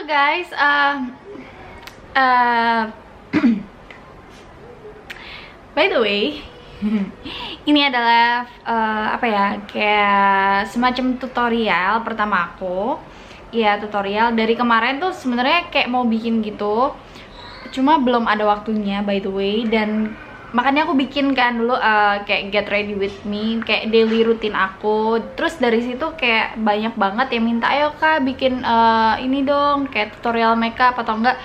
guys, by the way, ini adalah apa ya, kayak semacam tutorial pertama aku. Ya, tutorial dari kemarin tuh sebenarnya kayak mau bikin gitu, cuma belum ada waktunya by the way. Dan makanya aku bikin kan dulu kayak get ready with me, kayak daily rutin aku. Terus dari situ kayak banyak banget yang minta, ayo kak bikin ini dong, kayak tutorial makeup atau enggak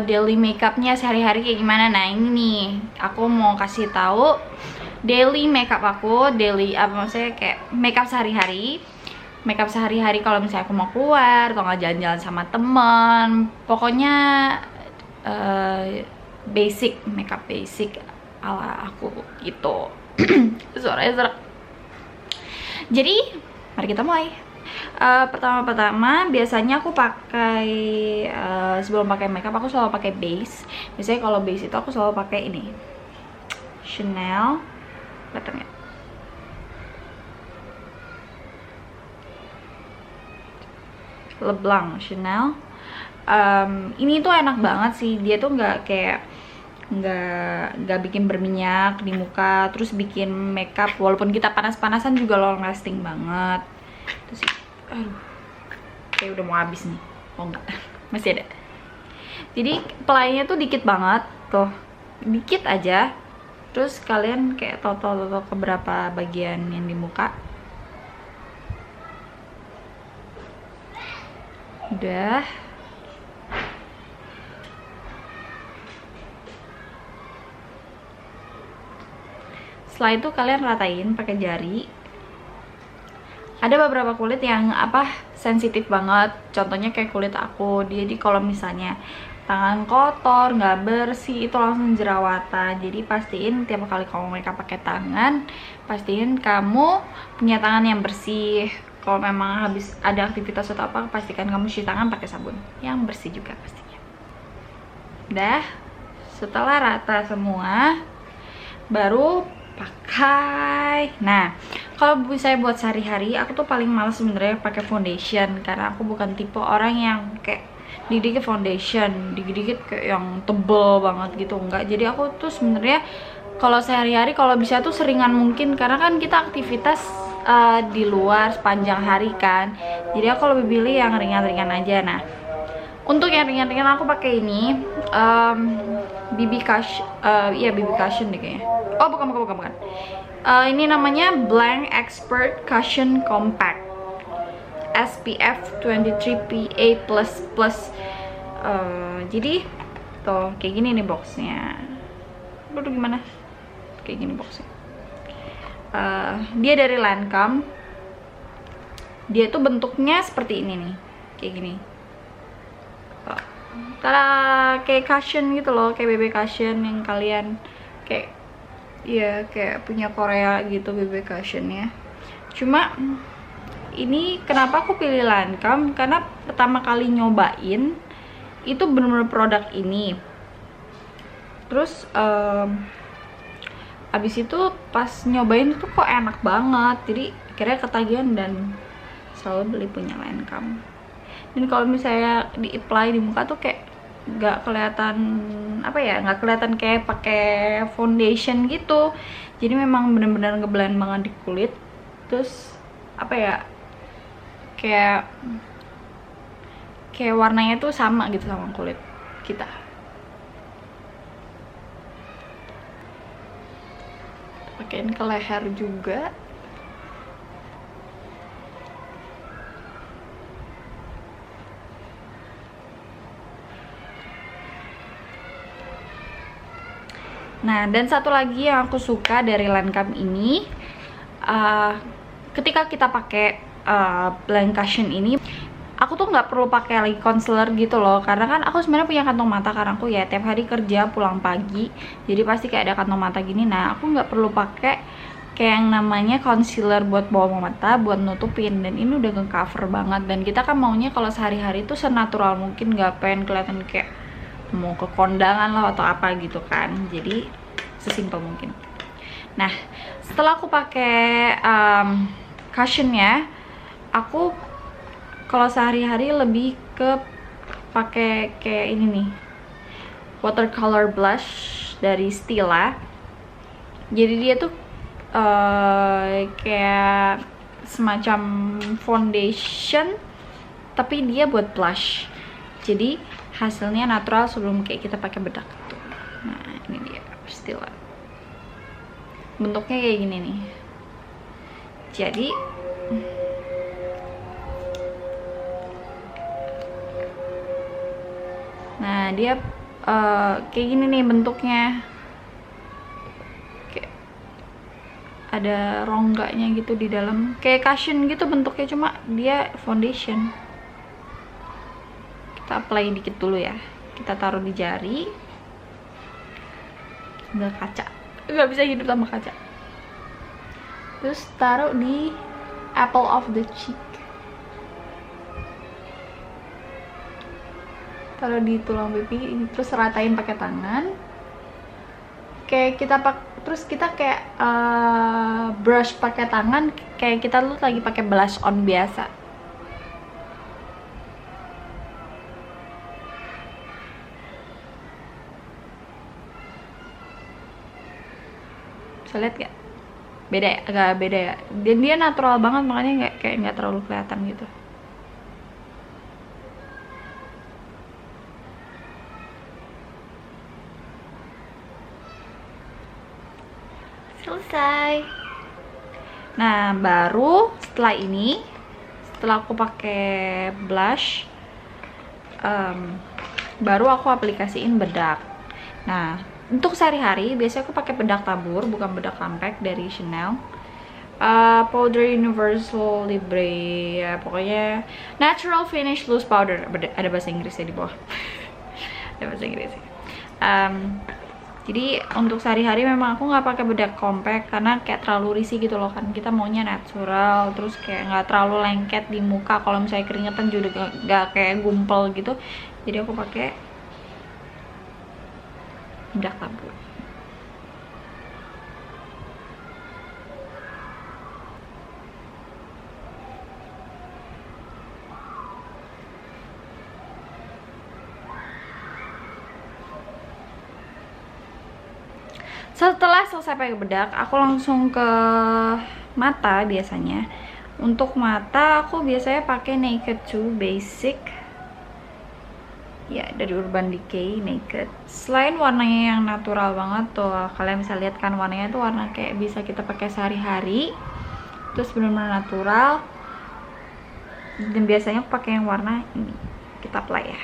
daily makeupnya sehari-hari kayak gimana. Nah ini nih, aku mau kasih tahu daily makeup aku, daily apa maksudnya, kayak makeup sehari-hari. Makeup sehari-hari kalau misalnya aku mau keluar atau nggak jalan-jalan sama teman, pokoknya basic, makeup basic ala aku gitu. Suaranya serak. Jadi mari kita mulai. Pertama-tama biasanya aku pakai sebelum pakai makeup aku selalu pakai base. Biasanya kalau base itu aku selalu pakai ini, Chanel, kelihatan nggak? Leblanc Chanel. Ini tuh enak banget sih, dia tuh nggak kayak nggak bikin berminyak di muka, terus bikin makeup walaupun kita panas-panasan juga long lasting banget. Terus aduh, kayak udah mau habis nih. Oh enggak, masih ada. Jadi pelaynya tuh dikit banget tuh, dikit aja. Terus kalian kayak total ke beberapa bagian yang di muka. Udah. Setelah itu kalian ratain pakai jari. Ada beberapa kulit yang sensitif banget. Contohnya kayak kulit aku. Jadi kalau misalnya tangan kotor, nggak bersih, itu langsung jerawatan. Jadi pastiin tiap kali kamu makeup pakai tangan, pastiin kamu punya tangan yang bersih. Kalau memang habis ada aktivitas atau apa, pastikan kamu cuci tangan pakai sabun yang bersih juga pastinya. Udah, setelah rata semua, baru pakai. Nah, kalau saya buat sehari-hari, aku tuh paling males sebenarnya pakai foundation, karena aku bukan tipe orang yang kayak dikit-dikit foundation, dikit-dikit kayak yang tebel banget gitu, enggak. Jadi aku tuh sebenarnya kalau sehari-hari kalau bisa tuh seringan mungkin, karena kan kita aktivitas di luar sepanjang hari kan. Jadi aku lebih pilih yang ringan-ringan aja. Nah, untuk yang ringan-ringan aku pakai ini BB Cushion, iya BB Cushion deh kayaknya. Oh bukan. Ini namanya Blank Expert Cushion Compact SPF 23 PA++. Jadi tuh kayak gini nih boxnya. Aduh gimana? Kayak gini boxnya. Dia dari Lancome. Dia tuh bentuknya seperti ini nih, kayak gini. Kayak cushion gitu loh, kayak BB cushion yang kalian kayak, ya kayak punya Korea gitu BB cushionnya. Cuma ini kenapa aku pilih Lancome, karena pertama kali nyobain itu bener-bener produk ini. Terus abis itu pas nyobain itu kok enak banget, jadi akhirnya ketagihan dan selalu beli punya Lancome. Dan kalau misalnya di apply di muka tuh kayak nggak kelihatan nggak kelihatan kayak pakai foundation gitu. Jadi memang bener-bener ngeblend banget di kulit. Terus kayak warnanya tuh sama gitu sama kulit kita. Pakein ke leher juga. Nah, dan satu lagi yang aku suka dari Lancome ini, ketika kita pakai Blank Cushion ini, aku tuh nggak perlu pakai lagi concealer gitu loh, karena kan aku sebenarnya punya kantong mata, karena aku ya tiap hari kerja pulang pagi, jadi pasti kayak ada kantong mata gini. Nah, aku nggak perlu pakai kayak yang namanya concealer buat bawah mata, buat nutupin, dan ini udah nge-cover banget. Dan kita kan maunya kalau sehari-hari tuh senatural mungkin, nggak pengen kelihatan kayak mau ke kondangan lah atau apa gitu kan. Jadi sesimpel mungkin. Nah, setelah aku pakai cushionnya, aku Kalau sehari-hari lebih ke pakai kayak ini nih, watercolor blush dari Stila. Jadi dia tuh kayak semacam foundation tapi dia buat blush. Jadi hasilnya natural sebelum kayak kita pakai bedak tuh. Nah ini dia Stila, bentuknya kayak gini nih. Jadi nah dia kayak gini nih bentuknya, kayak ada rongganya gitu di dalam, kayak cushion gitu bentuknya, cuma dia foundation. Kita apply dikit dulu ya, kita taruh di jari. Nggak kaca, nggak bisa hidup tanpa kaca. Terus taruh di apple of the cheek, taruh di tulang pipi, terus ratain pakai tangan. Kayak kita terus kita kayak brush pakai tangan, kayak kita tuh lagi pakai blush on biasa. Bisa lihat gak? Beda ya, agak beda ya. Dan dia natural banget, makanya nggak terlalu kelihatan gitu. Selesai. Nah baru setelah ini, setelah aku pakai blush, baru aku aplikasiin bedak. Nah untuk sehari-hari biasanya aku pakai bedak tabur, bukan bedak compact, dari Chanel. Powder Universal Libre, ya pokoknya natural finish loose powder. Ada bahasa Inggrisnya di bawah. Ada bahasa Inggrisnya. Jadi untuk sehari-hari memang aku nggak pakai bedak compact karena kayak terlalu risih gitu loh kan. Kita maunya natural, terus kayak nggak terlalu lengket di muka. Kalau misalnya keringetan juga nggak kayak gumpal gitu. Jadi aku pakai bedak tabur. Setelah selesai pakai bedak, aku langsung ke mata biasanya. Untuk mata aku biasanya pakai Naked 2 Basic. Ya, dari Urban Decay Naked. Selain warnanya yang natural banget tuh, kalian bisa lihat kan warnanya tuh warna kayak bisa kita pakai sehari-hari. Terus benar-benar natural. Dan biasanya aku pakai yang warna ini. Kita apply ya.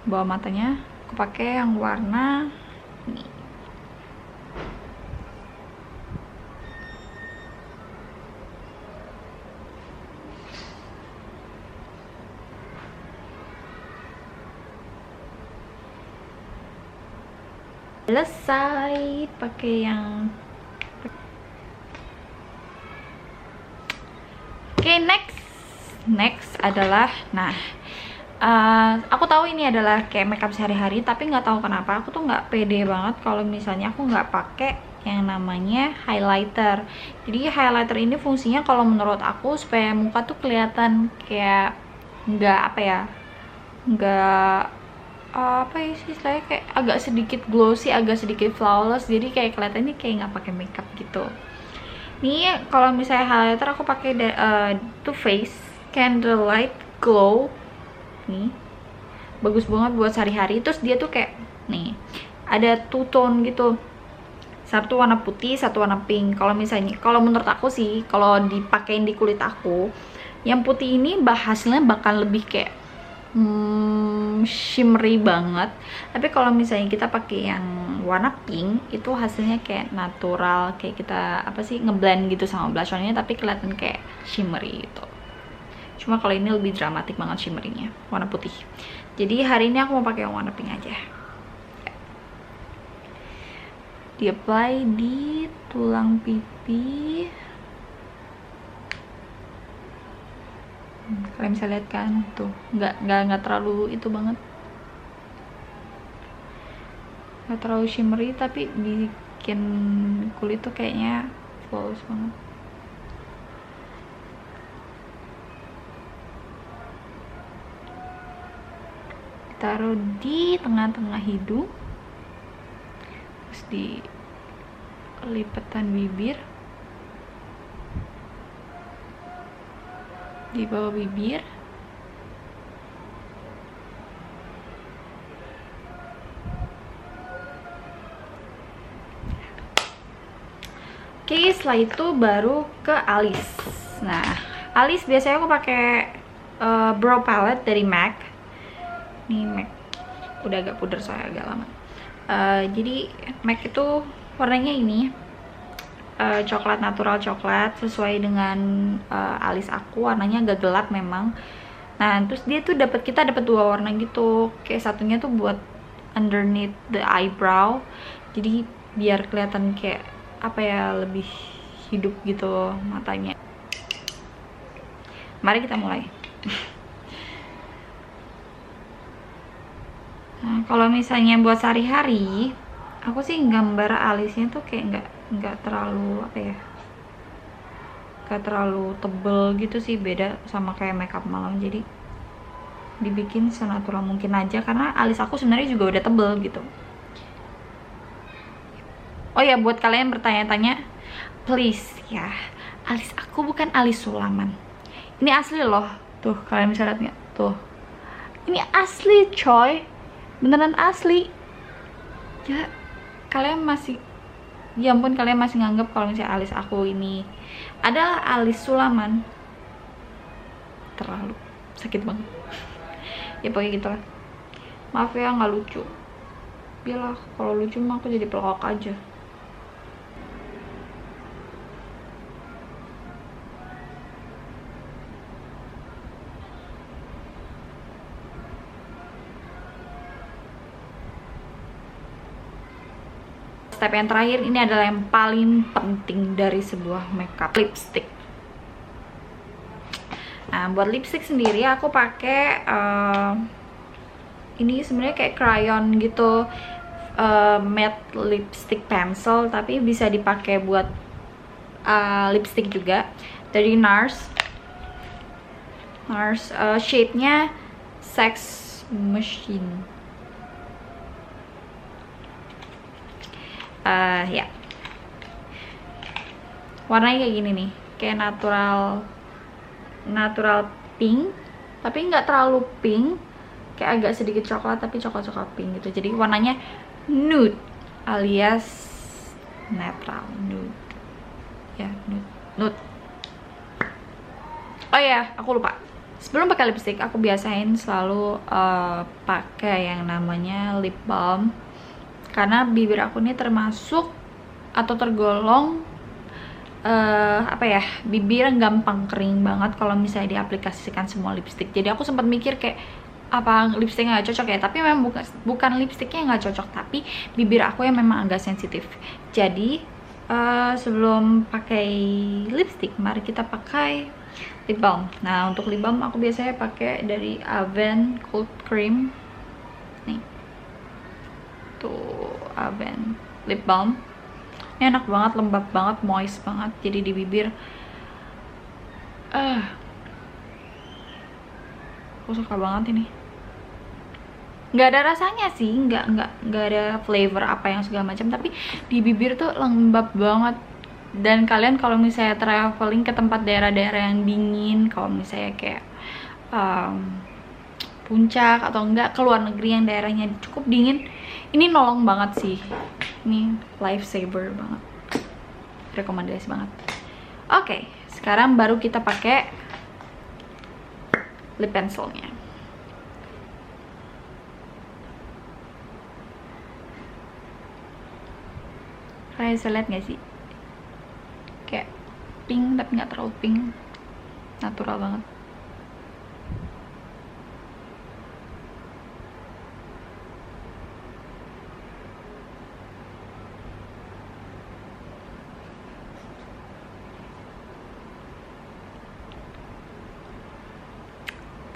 Bawah matanya aku pakai yang warna ini. Selesai pakai yang oke, next adalah, nah aku tahu ini adalah kayak makeup sehari-hari, tapi nggak tahu kenapa aku tuh nggak pede banget kalau misalnya aku nggak pakai yang namanya highlighter. Jadi highlighter ini fungsinya kalau menurut aku supaya muka tuh kelihatan kayak nggak apa ya, nggak apa ya sih, saya kayak agak sedikit glossy, agak sedikit flawless. Jadi kayak kelihatannya kayak nggak pakai makeup gitu. Nih kalau misalnya highlighter aku pakai Too Faced Candlelight Glow. Nih bagus banget buat sehari-hari. Terus dia tuh kayak nih ada two tone gitu, satu warna putih, satu warna pink. Kalau misalnya, kalau menurut aku sih, kalau dipakein di kulit aku, yang putih ini hasilnya bakal lebih kayak shimmery banget. Tapi kalau misalnya kita pakai yang warna pink, itu hasilnya kayak natural, kayak kita apa sih, ngeblend gitu sama blush on-nya, tapi kelihatan kayak shimmery gitu. Cuma kalau ini lebih dramatik banget shimmeringnya, warna putih. Jadi hari ini aku mau pakai yang warna pink aja. di apply di tulang pipi. Kalian bisa lihat kan, tuh nggak terlalu itu banget, nggak terlalu shimmery, tapi bikin kulit tuh kayaknya flawless banget. Taruh di tengah-tengah hidung, terus di lipatan bibir, di bawah bibir, oke. Setelah itu baru ke alis. Nah, alis biasanya aku pakai brow palette dari MAC. Nih MAC, udah agak pudar soalnya agak lama. Jadi MAC itu warnanya ini coklat, natural coklat, sesuai dengan alis aku. Warnanya agak gelap memang. Nah, terus dia tuh kita dapat dua warna gitu. Kayak satunya tuh buat underneath the eyebrow. Jadi biar kelihatan kayak apa ya, lebih hidup gitu matanya. Mari kita mulai. Nah, kalau misalnya buat sehari-hari, aku sih gambar alisnya tuh kayak nggak terlalu apa ya, nggak terlalu tebel gitu sih, beda sama kayak makeup malam. Jadi dibikin senatural mungkin aja, karena alis aku sebenarnya juga udah tebel gitu. Oh ya, buat kalian bertanya-tanya, please ya, alis aku bukan alis sulaman. Ini asli loh, tuh kalian bisa lihat nggak? Tuh, ini asli coy, beneran asli. Ya, kalian masih, ya ampun, kalian masih nganggep kalau misalnya alis aku ini adalah alis sulaman. Terlalu sakit banget. Ya pokoknya gitulah. Maaf ya nggak lucu. Biarlah, kalau lucu mah aku jadi pelokok aja. Step yang terakhir ini adalah yang paling penting dari sebuah makeup, lipstick. Nah, buat lipstick sendiri aku pakai ini sebenarnya kayak crayon gitu, matte lipstick pencil, tapi bisa dipakai buat lipstick juga, dari NARS. Shade-nya Sex Machine. Ya, warnanya kayak gini nih, kayak natural pink, tapi nggak terlalu pink, kayak agak sedikit coklat tapi coklat pink gitu. Jadi warnanya nude alias natural nude ya, nude. Oh ya, aku lupa, sebelum pakai lipstick aku biasain selalu pakai yang namanya lip balm, karena bibir aku ini termasuk atau tergolong apa ya, bibir gampang kering banget kalau misalnya diaplikasikan semua lipstick. Jadi aku sempat mikir kayak apa lipsticknya nggak cocok ya, tapi memang bukan lipsticknya nggak cocok, tapi bibir aku yang memang agak sensitif. Jadi sebelum pakai lipstick, mari kita pakai lip balm. Nah, untuk lip balm aku biasanya pakai dari Avène Cold Cream nih, tuh Avène lip balm. Ini enak banget, lembab banget, moist banget, jadi di bibir aku suka banget ini. Nggak ada rasanya sih, nggak ada flavor apa yang segala macam, tapi di bibir tuh lembab banget. Dan kalian kalau misalnya traveling ke tempat daerah-daerah yang dingin, kalau misalnya kayak puncak atau enggak ke luar negeri yang daerahnya cukup dingin, ini nolong banget sih. Ini lifesaver banget, rekomendasi banget. Oke, sekarang baru kita pakai lip pencilnya. Kalian bisa lihat nggak sih, kayak pink tapi nggak terlalu pink, natural banget.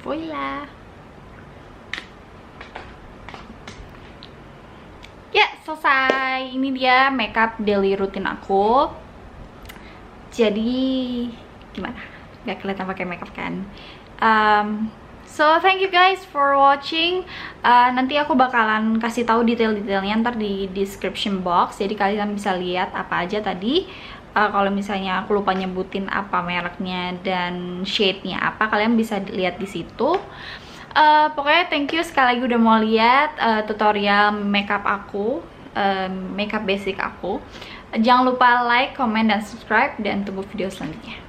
Voila. Ya, selesai. Ini dia makeup daily rutin aku. Jadi gimana? Gak kelihatan pakai makeup kan? So thank you guys for watching. Nanti aku bakalan kasih tahu detail-detailnya ntar di description box. Jadi kalian bisa lihat apa aja tadi. Kalau misalnya aku lupa nyebutin apa mereknya dan shade-nya apa, kalian bisa lihat di situ. Pokoknya thank you sekali lagi udah mau lihat tutorial makeup aku, makeup basic aku. Jangan lupa like, comment, dan subscribe, dan tunggu video selanjutnya.